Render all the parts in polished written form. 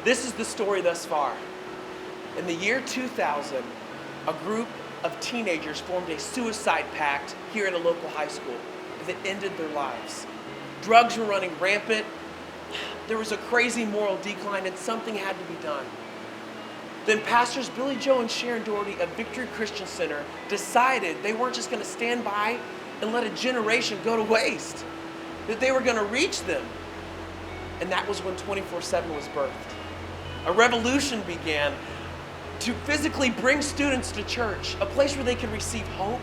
This is the story thus far. In the year 2000, a group of teenagers formed a suicide pact here at a local high school that ended their lives. Drugs were running rampant. There was a crazy moral decline, and something had to be done. Then pastors Billy Joe and Sharon Doherty of Victory Christian Center decided they weren't just going to stand by and let a generation go to waste, that they were going to reach them. And that was when 24/7 was birthed. A revolution began to physically bring students to church, a place where they could receive hope,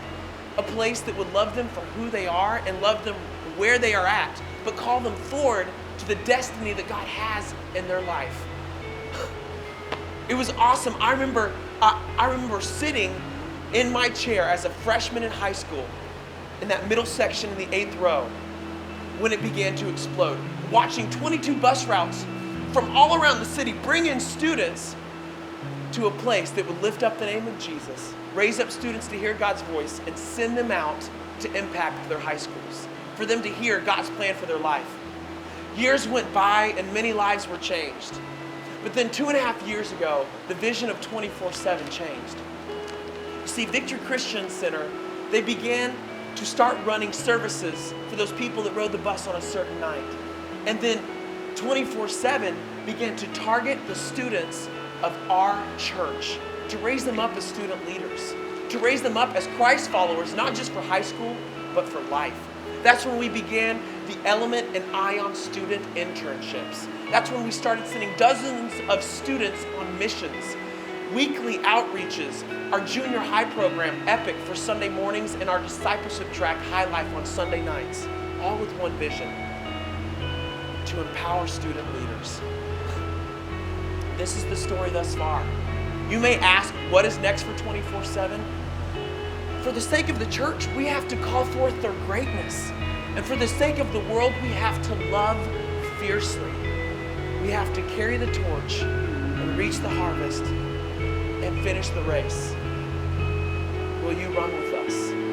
a place that would love them for who they are and love them where they are at, but call them forward to the destiny that God has in their life. It was awesome. I remember sitting in my chair as a freshman in high school in that middle section in the 8th row when it began to explode, watching 22 bus routes from all around the city bring in students to a place that would lift up the name of Jesus, raise up students to hear God's voice, and send them out to impact their high schools, for them to hear God's plan for their life. Years went by and many lives were changed. But then 2.5 years ago, the vision of 24/7 changed. You see, Victory Christian Center, they began to start running services for those people that rode the bus on a certain night. And then 24/7 began to target the students of our church, to raise them up as student leaders, to raise them up as Christ followers, not just for high school, but for life. That's when we began the Element and Ion student internships. That's when we started sending dozens of students on missions, weekly outreaches, our junior high program, Epic, for Sunday mornings, and our discipleship track, High Life, on Sunday nights, all with one vision: to empower student leaders. This is the story thus far. You may ask, what is next for 24/7? For the sake of the church, we have to call forth their greatness. And for the sake of the world, we have to love fiercely. We have to carry the torch and reach the harvest and finish the race. Will you run with us?